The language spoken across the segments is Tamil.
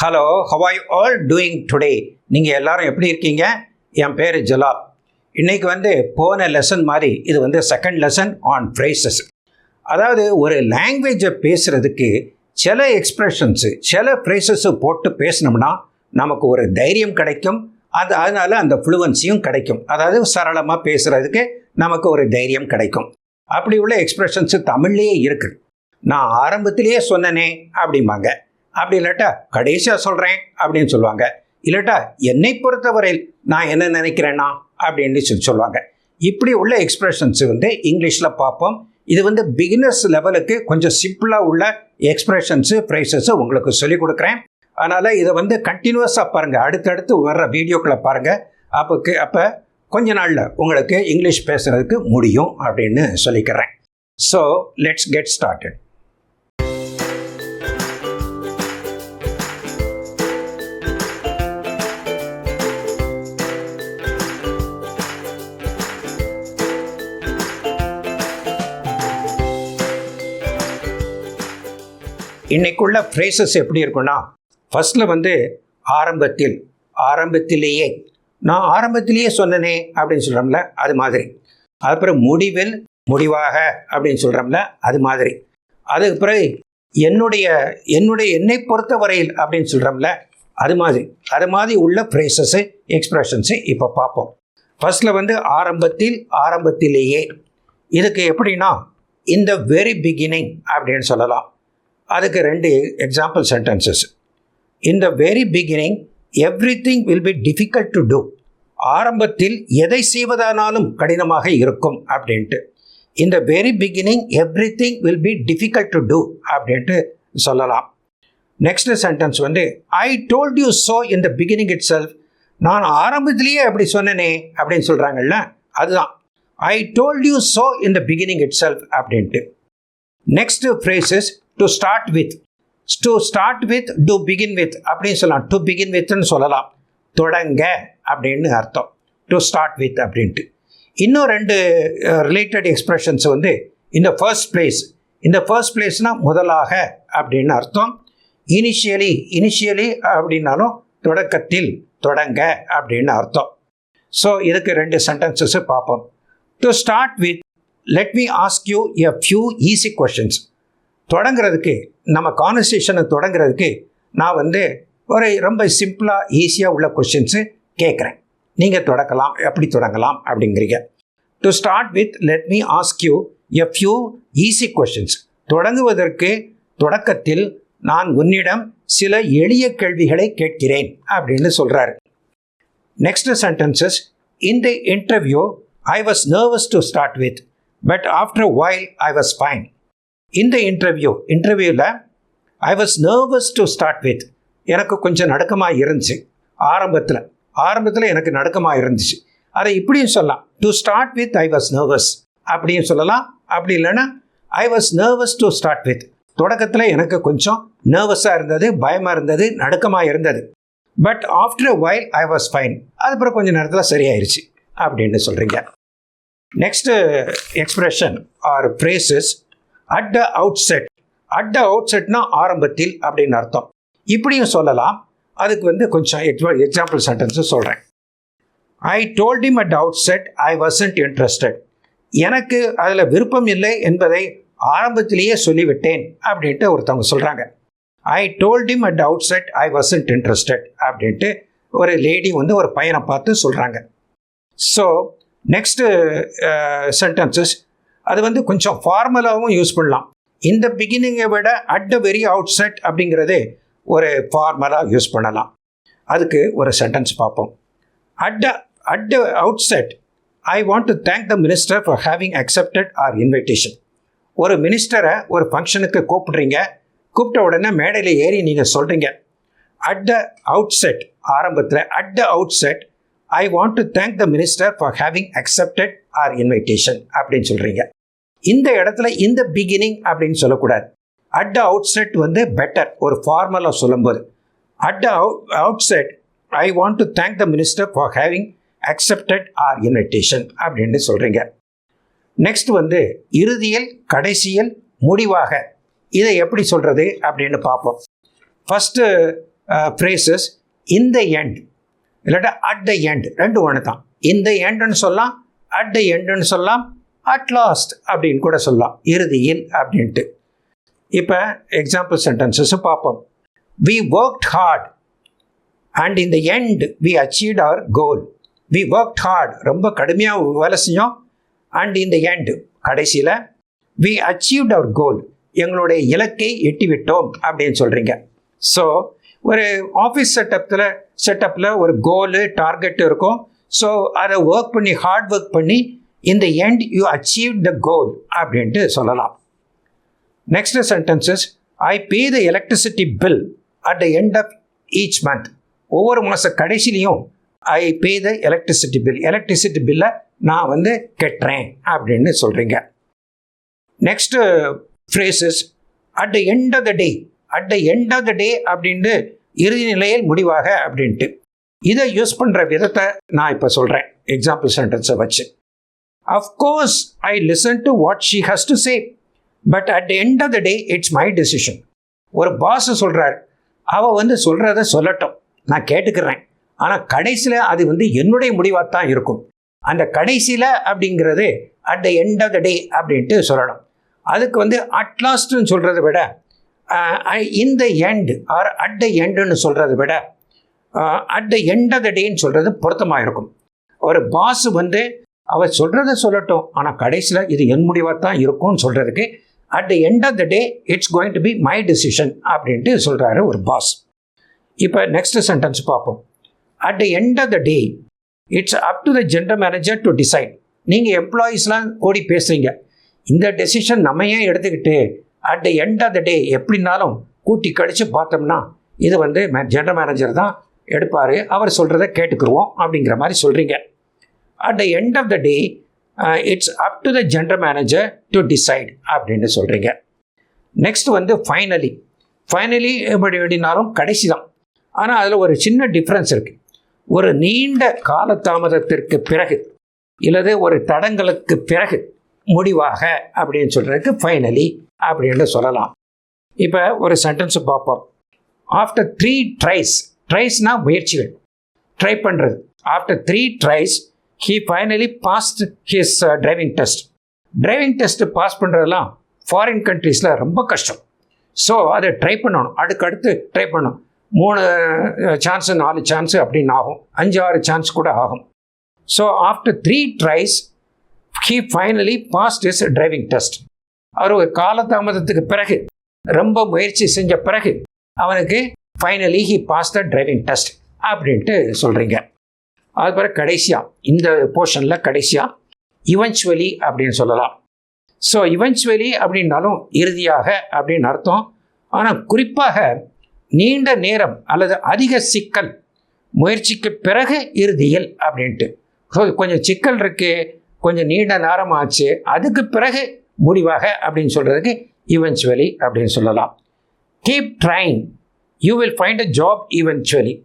Hello, how are you all doing today? நீங்கள் எல்லாரும் எப்படி இருக்கீங்க? என் பேர் ஜலால். இன்றைக்கி போன லெசன் மாதிரி இது செகண்ட் லெசன் ஆன் ஃப்ரேசஸ். அதாவது ஒரு லாங்குவேஜை பேசுகிறதுக்கு சில எக்ஸ்ப்ரெஷன்ஸு சில ஃப்ரேசஸு போட்டு பேசினோம்னா நமக்கு ஒரு தைரியம் கிடைக்கும். அதனால் அந்த ஃப்ளூவன்சியும் கிடைக்கும். அதாவது சரளமாக பேசுகிறதுக்கு நமக்கு ஒரு தைரியம் கிடைக்கும். அப்படி உள்ள எக்ஸ்ப்ரெஷன்ஸு தமிழ்லேயே இருக்குது. நான் ஆரம்பத்திலேயே சொன்னனே அப்படிம்பாங்க. அப்படி இல்லாட்டா கடைசியாக சொல்கிறேன் அப்படின்னு சொல்லுவாங்க. இல்லாட்டா என்னை பொறுத்தவரையில் நான் என்ன நினைக்கிறேன்னா அப்படின்னு சொல்லுவாங்க. இப்படி உள்ள எக்ஸ்ப்ரெஷன்ஸு இங்கிலீஷில் பார்ப்போம். இது பிகினர்ஸ் லெவலுக்கு கொஞ்சம் சிம்பிளாக உள்ள எக்ஸ்ப்ரெஷன்ஸு ஃப்ரேசஸு உங்களுக்கு சொல்லிக் கொடுக்குறேன். அதனால் இதை கண்டினியூஸாக பாருங்கள். அடுத்தடுத்து வர்ற வீடியோக்களை பாருங்கள். அப்போ கொஞ்ச நாளில் உங்களுக்கு இங்கிலீஷ் பேசுகிறதுக்கு முடியும் அப்படின்னு சொல்லிக்கிறேன். So let's get started. இன்றைக்குள்ள ஃப்ரேசஸ் எப்படி இருக்குன்னா, ஃபஸ்ட்டில் ஆரம்பத்திலேயே நான் ஆரம்பத்திலேயே சொன்னனே அப்படின்னு சொல்கிறோம்ல, அது மாதிரி. அதுக்கப்புறம் முடிவில் முடிவாக அப்படின்னு சொல்கிறோம்ல, அது மாதிரி. அதுக்கு பிறகு என்னை பொறுத்த வரையில் அப்படின்னு சொல்கிறோம்ல, அது மாதிரி உள்ள ஃப்ரேசஸ்ஸு எக்ஸ்ப்ரெஷன்ஸு இப்போ பார்ப்போம். ஃபஸ்ட்டில் ஆரம்பத்திலேயே இதுக்கு எப்படின்னா இந்த வெரி பிகினிங் அப்படின்னு சொல்லலாம். அதுக்கு 2 example sentences. In the very beginning everything will be difficult to do. ஆரம்பத்தில் எதை செய்வதானாலும் கடினமாக இருக்கும் அப்படின்ட்டு. In the very beginning everything will be difficult to do அப்படின்ட்டு சொல்லலாம். Next sentence I told you so in the beginning itself. நான் ஆரம்பத்திலேயே அப்படி சொன்னனே அப்படின்னு சொல்கிறாங்கல்ல, அதுதான் I told you so in the beginning itself அப்படின்ட்டு. Next phrases to start with. To begin with அப்படின்னு சொல்லலாம். டு பிகின் வித்னு சொல்லலாம். தொடங்க அப்படின்னு அர்த்தம். டு ஸ்டார்ட் வித் அப்படின்ட்டு. இன்னும் 2 ரிலேட்டட் எக்ஸ்ப்ரெஷன்ஸ் இந்த ஃபர்ஸ்ட் பிளேஸ்னால் முதலாக அப்படின்னு அர்த்தம். இனிஷியலி அப்படின்னாலும் தொடக்கத்தில், தொடங்க அப்படின்னு அர்த்தம். ஸோ இதுக்கு 2 சென்டென்சஸ் பார்ப்போம். To start with, let me ask you a few easy questions. தொடங்கிறதுக்கு, நம்ம கான்வர்சேஷனை தொடங்கிறதுக்கு நான் ஒரு ரொம்ப சிம்பிளாக ஈஸியாக உள்ள கொஷின்ஸு கேட்குறேன். நீங்கள் எப்படி தொடங்கலாம் அப்படிங்கிறீங்க. To start with, let me ask you a few easy questions. தொடங்குவதற்கு தொடக்கத்தில் நான் உன்னிடம் சில எளிய கேள்விகளை கேட்கிறேன் அப்படின்னு சொல்கிறாரு. Next sentences. In the interview I was nervous to start with, but after while I was fine. இந்த இன்டர்வியூவில் ஐ was nervous to start with. எனக்கு கொஞ்சம் நடுக்கமாக இருந்துச்சு. ஆரம்பத்தில் எனக்கு நடுக்கமாக இருந்துச்சு. அதை இப்படியும் சொல்லலாம். To start with I was nervous அப்படியும் சொல்லலாம். அப்படி இல்லைன்னா I was nervous to start with. தொடக்கத்தில் எனக்கு கொஞ்சம் நர்வஸாக இருந்தது, பயமாக இருந்தது, நடுக்கமாக இருந்தது. But after a while I was fine. அதுக்கப்புறம் கொஞ்சம் நேரத்தில் சரியாயிருச்சு அப்படின்னு சொல்கிறீங்க. Next expression or phrases at the outset. At the அவுட்செட்னா ஆரம்பத்தில் அப்படின்னு அர்த்தம். இப்படியும் சொல்லலாம். அதுக்கு கொஞ்சம் எக்ஸாம்பிள் சென்டென்ஸஸ் சொல்கிறேன். I told him at the outset I wasn't interested. எனக்கு அதில் விருப்பம் இல்லை என்பதை ஆரம்பத்திலேயே சொல்லிவிட்டேன் அப்படின்ட்டு ஒருத்தவங்க சொல்கிறாங்க. I told him at the outset I wasn't interested அப்படின்ட்டு ஒரு லேடி ஒரு பையனை பார்த்து சொல்கிறாங்க. ஸோ நெக்ஸ்ட்டு சென்டென்சஸ் அது கொஞ்சம் ஃபார்மலாகவும் யூஸ் பண்ணலாம். இந்த பிகினிங்கை விட at the very out set அப்படிங்கிறது ஒரு ஃபார்மலாக யூஸ் பண்ணலாம். அதுக்கு ஒரு சென்டென்ஸ் பார்ப்போம். At the out set I want to thank the minister for having accepted R invitation. ஒரு மினிஸ்டரை ஒரு ஃபங்க்ஷனுக்கு கூப்பிட்ட உடனே மேடையில் ஏறி நீங்கள் சொல்கிறீங்க. அட் த அவுட் செட், ஆரம்பத்தில் at the out set I want to thank the minister for having accepted R invitation அப்படின்னு சொல்கிறீங்க. இந்த இடத்துல இந்த பிகினிங் அப்படின்னு சொல்லக்கூடாது. At the out set better ஒரு ஃபார்மலாக சொல்லும்போது. At the out set I want to thank the minister for having accepted R invitation அப்படின்னு சொல்கிறீங்க. நெக்ஸ்ட் இறுதியில், கடைசியில், முடிவாக இதை எப்படி சொல்கிறது அப்படின்னு பார்ப்போம். First phrases in the end இல்லாட்டா at the end ரெண்டு ஒன்று தான். in the endன்னு சொல்லலாம், at the endன்னு சொல்லலாம், at last அப்படின்னு கூட சொல்லலாம், இறுதியில் அப்படின்ட்டு. இப்போ எக்ஸாம்பிள் சென்டென்சஸ் பார்ப்போம். we worked hard and in the end we achieved our goal. we worked hard ரொம்ப கடுமையாக வேலை செஞ்சோம், and in the end கடைசியில் we achieved our goal எங்களுடைய இலக்கை எட்டிவிட்டோம் அப்படின்னு சொல்கிறீங்க. ஸோ ஒரு ஆஃபீஸ் செட்டப்பில் ஒரு கோலு டார்கெட் இருக்கும். ஸோ அதை ஒர்க் பண்ணி ஹார்ட் ஒர்க் பண்ணி in the end you achieved the goal அப்படின்ட்டு சொல்லலாம். Next sentences I pay the electricity bill at the end of each month. ஒவ்வொரு மாத கடைசிலையும் I pay the electricity bill. Electricity பில்லை நான் வந்து கட்டுறேன் அப்படின்னு சொல்கிறீங்க. Next phrases at the end of the day. at the end of the day அப்படின்ட்டு இறுதி நிலையில் முடிவாக அப்படின்ட்டு இதை யூஸ் பண்ணுற விதத்தை நான் இப்போ சொல்கிறேன் எக்ஸாம்பிள் சென்டென்ஸை வச்சு. Of course I listen to what she has to say, but at the end of the day it's my decision. ஒரு பாஸ் சொல்கிறார், அவள் வந்து சொல்கிறத சொல்லட்டும், நான் கேட்டுக்கிறேன், ஆனால் கடைசியில் அது வந்து என்னுடைய முடிவாக தான் இருக்கும். அந்த கடைசியில் அப்படிங்கிறது at the end of the day அப்படின்ட்டு சொல்லணும். அதுக்கு வந்து அட் லாஸ்ட்னு சொல்கிறத விட in the end or at the endன்னு சொல்கிறத விட at the end of the dayன்னு சொல்கிறது பொருத்தமாக இருக்கும். ஒரு பாஸ் வந்து அவர் சொல்கிறத சொல்லட்டும், ஆனால் கடைசியில் இது என் முடிவாக தான் இருக்கும்னு சொல்கிறதுக்கு at the end of the day it's going to be my decision அப்படின்ட்டு சொல்கிறாரு ஒரு பாஸ். இப்போ நெக்ஸ்ட் சென்டென்ஸ் பார்ப்போம். at the end of the day it's up to the general manager to decide. நீங்கள் எம்ப்ளாயீஸ்லாம் கூடி பேசுகிறீங்க, இந்த டெசிஷன் நம்ம ஏன் எடுத்துக்கிட்டு at the end of the day எப்படின்னாலும் கூட்டி கழித்து பார்த்தோம்னா இது வந்து ஜெனரல் மேனேஜர் தான் எடுப்பார், அவர் சொல்கிறத கேட்டுக்குருவோம் அப்படிங்கிற மாதிரி சொல்கிறீங்க. at the end of the day it's up to the general manager to decide அப்படின்னு சொல்கிறீங்க. நெக்ஸ்ட் வந்து ஃபைனலி எப்படினாலும் கடைசி தான், ஆனால் அதில் ஒரு சின்ன டிஃப்ரென்ஸ் இருக்குது. ஒரு நீண்ட காலதாமதத்திற்கு பிறகு இல்லது ஒரு தடங்களுக்கு பிறகு முடிவாக அப்படின்னு சொல்கிறதுக்கு ஃபைனலி அப்படின்னு சொல்லலாம். இப்போ ஒரு சென்டென்ஸை பார்ப்போம். ஆஃப்டர் 3 ட்ரைஸ்னால் முயற்சிகள், ட்ரை பண்ணுறது. After 3 tries he finally passed his driving test. Driving test pass பண்ணுறதெல்லாம் ஃபாரின் கண்ட்ரீஸில் ரொம்ப கஷ்டம். ஸோ அதை ட்ரை பண்ணணும், அடுத்தடுத்து ட்ரை பண்ணணும். 3 சான்ஸு 4 சான்ஸு அப்படின்னு ஆகும், 5-6 சான்ஸ் கூட ஆகும். So after 3 tries he finally passed his driving test. அவர் ஒரு காலதாமதத்துக்கு பிறகு ரொம்ப முயற்சி செஞ்ச பிறகு அவனுக்கு finally he passed the driving test அப்படின்ட்டு சொல்கிறீங்க. அது பிறகு கடைசியாக இந்த போர்ஷனில் கடைசியாக இவென்ச்சுவலி அப்படின்னு சொல்லலாம். ஸோ இவென்ச்சுவலி அப்படின்னாலும் இறுதியாக அப்படின்னு அர்த்தம். ஆனால் குறிப்பாக நீண்ட நேரம் அல்லது அதிக சிக்கல் முயற்சிக்கு பிறகு இறுதியில் அப்படின்ட்டு. ஸோ கொஞ்சம் சிக்கல் இருக்குது, கொஞ்சம் நீண்ட நேரம் ஆச்சு, அதுக்கு பிறகு முடிவாக அப்படின்னு சொல்கிறதுக்கு இவென்ச்சுவலி அப்படின்னு சொல்லலாம். Keep trying you will find a job eventually.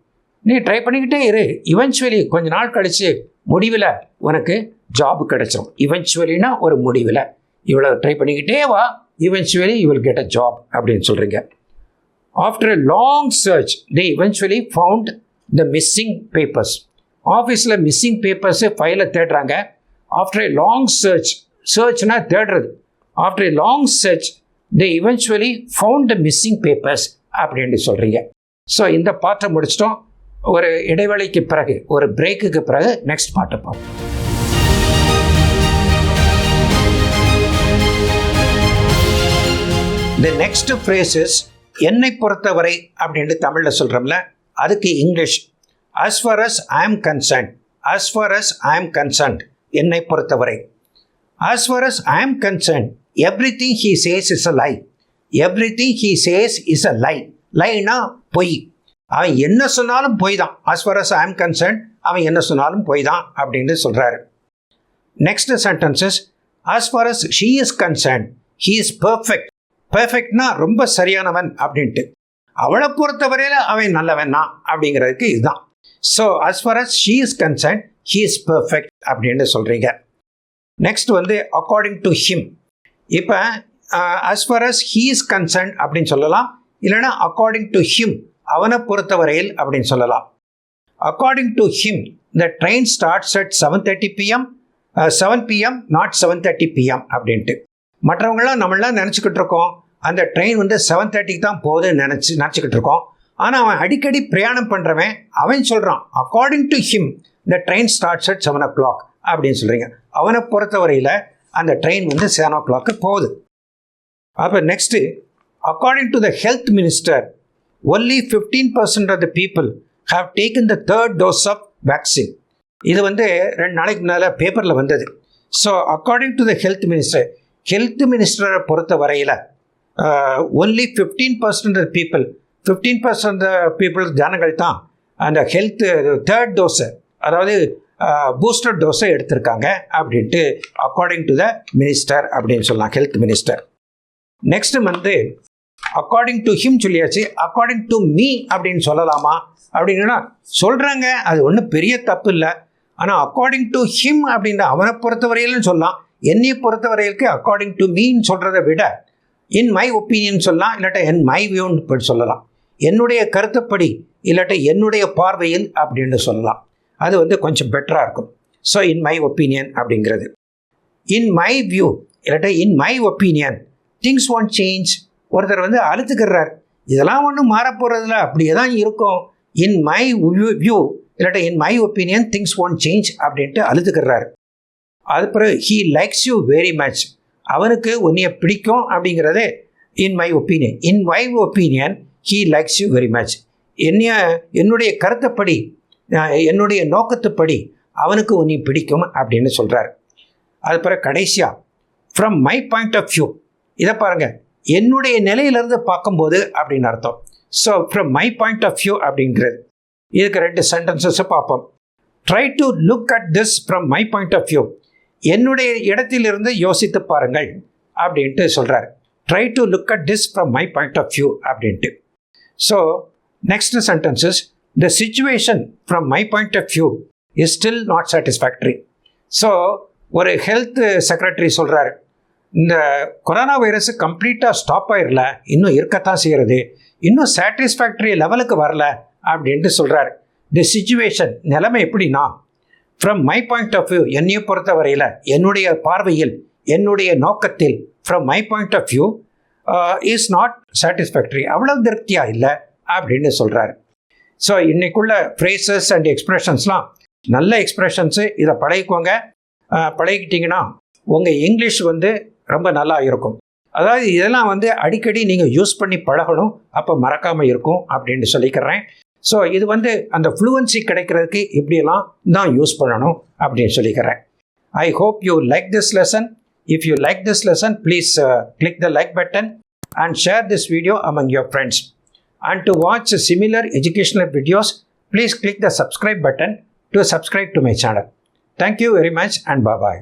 நீ ட்ரை பண்ணிக்கிட்டே இரு, இவென்ச்சுவலி கொஞ்ச நாள் கழித்து முடிவில் உனக்கு ஜாப் கிடைச்சிடும். இவென்ச்சுவலினா ஒரு முடிவில் இவ்வளோ ட்ரை பண்ணிக்கிட்டே வா, eventually you will get a job அப்படின்னு சொல்கிறீங்க. After a long search they eventually found the missing papers. ஆஃபீஸில் மிஸ்ஸிங் பேப்பர்ஸு ஃபைலை தேடுறாங்க. ஆஃப்டர் எ லாங் சர்ச்னா தேடுறது. After a long search they eventually found the missing papers அப்படின்னு சொல்கிறீங்க. ஸோ இந்த பாட்டை முடிச்சிட்டோம். ஒரு இடைவெளிக்கு பிறகு, ஒரு பிரேக்குக்கு பிறகு நெக்ஸ்ட் பாட்டை பார்ப்போம். த நெக்ஸ்ட் ஃப்ரேஸ் இஸ் என்னை பொறுத்தவரை அப்படின்ட்டு தமிழில் சொல்கிறோம்ல, அதுக்கு English as far as I am concerned. as far as I am concerned என்னை பொறுத்தவரை. as far as I am concerned everything he says is a lie. everything he says is a lie. லைனா பொய். அவன் என்ன சொன்னாலும் பொய் தான். as far as I am concerned அவன் என்ன சொன்னாலும் பொய் தான் அப்படின்னு சொல்கிறாரு. Next sentences as far as she is concerned he is perfect. பர்ஃபெக்ட்னா ரொம்ப சரியானவன் அப்படின்ட்டு. அவளை பொறுத்தவரையில் அவன் நல்லவன் தான் அப்படிங்கிறதுக்கு இதுதான். So as far as she is concerned he is perfect அப்படின்னு சொல்கிறீங்க. நெக்ஸ்ட் வந்து according to him. இப்போ as far as he is concerned அப்படின்னு சொல்லலாம், இல்லைனா according to him அவனை பொறுத்தவரையில் அப்படின்னு சொல்லலாம். According to him the train starts at 7:30 PM 7 PM not 7:30 PM அப்படின்ட்டு. மற்றவங்களாம் நம்மளாம் நினச்சிக்கிட்டு இருக்கோம் அந்த ட்ரெயின் வந்து 7:30 தான் போகுதுன்னு நினச்சிக்கிட்டு இருக்கோம். ஆனால் அவன் அடிக்கடி பிரயாணம் பண்ணுறவன் அவன் சொல்கிறான் according to him the train starts at 7 o'clock அப்படின்னு சொல்கிறீங்க. அவனை பொறுத்தவரையில் அந்த ட்ரெயின் வந்து 7 o'clock போகுது. அப்போ next according to the health minister only 15% of the people have taken the 3rd dose of vaccine. இது வந்து 2 நாளைக்கு முன்னால் பேப்பரில் வந்தது. So according to the health மினிஸ்டரை பொறுத்த வரையில் ஒன்லி 15% ஆஃப் பீப்புள் 15% பீப்புள் ஜனங்கள் தான் அந்த ஹெல்த் 3rd dose அதாவது பூஸ்டர் டோஸை எடுத்திருக்காங்க அப்படின்ட்டு அக்கார்டிங் டு த மினிஸ்டர் அப்படின்னு சொல்லலாம், ஹெல்த் மினிஸ்டர். நெக்ஸ்ட் வந்து அக்கார்டிங் டு ஹிம் சொல்லியாச்சு. அக்கார்டிங் டு மீ அப்படின்னு சொல்லலாமா அப்படின்னா சொல்கிறாங்க, அது ஒன்றும் பெரிய தப்பு இல்லை. ஆனால் அக்கார்டிங் டு ஹிம் அப்படின்னு அவனை பொறுத்தவரையிலும் சொல்லலாம். என்னை பொறுத்தவரையிலுக்கு அக்கார்டிங் டு மீன்னு சொல்கிறத விட இன் மை ஒப்பீனியன் சொல்லலாம், இல்லாட்டா என் மை வியூன்னு சொல்லலாம். என்னுடைய கருத்துப்படி இல்லாட்டா என்னுடைய பார்வையில் அப்படின்னு சொல்லலாம். அது வந்து கொஞ்சம் பெட்டராக இருக்கும். ஸோ இன் மை ஒப்பீனியன் அப்படிங்கிறது. இன் மை வியூ இல்லாட்டா in my opinion things won't change. ஒருத்தர் வந்து அழுத்துக்கிறார், இதெல்லாம் ஒன்றும் மாறப்போகிறதுல அப்படியே தான் இருக்கும். இன் மை வியூ இல்லாட்டா in my opinion things won't change அப்படின்ட்டு அழுத்துக்கிறார். அதுக்கப்புறம் he likes you very much. அவனுக்கு உன்னைய பிடிக்கும் அப்படிங்கிறது in my opinion. In my opinion he likes you very much. என்னுடைய கருத்துப்படி என்னுடைய நோக்கத்துப்படி அவனுக்கு உன்னை பிடிக்கும் அப்படின்னு சொல்கிறார். அதுக்கப்புறம் கடைசியாக from my point of view, இதை பாருங்கள், என்னுடைய நிலையிலேருந்து பார்க்கும்போது அப்படின்னு அர்த்தம். So from my point of view அப்படிங்கிறது. இதுக்கு 2 சென்டென்சஸை பார்ப்போம். Try to look at this from my point of view. என்னுடைய இடத்திலிருந்து யோசித்து பாருங்கள் அப்படின்ட்டு சொல்கிறார். Try to look at this from my point of view அப்படின்ட்டு. So next sentences the situation from my point of view is still not satisfactory. So ஒரு ஹெல்த் செக்ரட்டரி சொல்கிறார், இந்த கொரோனா வைரஸ் கம்ப்ளீட்டாக ஸ்டாப் ஆயிடல, இன்னும் இருக்கத்தான் செய்கிறது, இன்னும் சாட்டிஸ்ஃபேக்டரி லெவலுக்கு வரல அப்படின்ட்டு சொல்கிறார். தி சிச்சுவேஷன் நிலைமை எப்படின்னா from my point of view என்னையை பொறுத்த வரையில் என்னுடைய பார்வையில் என்னுடைய நோக்கத்தில் from my point of view is not satisfactory, அவ்வளோ திருப்தியாக இல்லை அப்படின்னு சொல்கிறார். ஸோ இன்றைக்குள்ள ஃப்ரேசஸ் அண்ட் எக்ஸ்ப்ரெஷன்ஸ்லாம் நல்ல எக்ஸ்ப்ரெஷன்ஸு, இதை பழகிக்கோங்க. பழகிக்கிட்டிங்கன்னா உங்கள் இங்கிலீஷ் வந்து ரொம்ப நல்லா இருக்கும். அதாவது இதெல்லாம் வந்து அடிக்கடி நீங்கள் யூஸ் பண்ணி பழகணும், அப்போ மறக்காமல் இருக்கும் அப்படின்னு சொல்லிக்கிறேன். ஸோ இது வந்து அந்த ஃப்ளூவன்சி கிடைக்கிறதுக்கு இப்படியெல்லாம் தான் யூஸ் பண்ணணும் அப்படின்னு சொல்லிக்கிறேன். I hope you like this lesson. If you like this lesson please click the like button and share this video among your friends. And to watch similar educational videos, please click the subscribe button to subscribe to my channel. Thank you very much and bye-bye.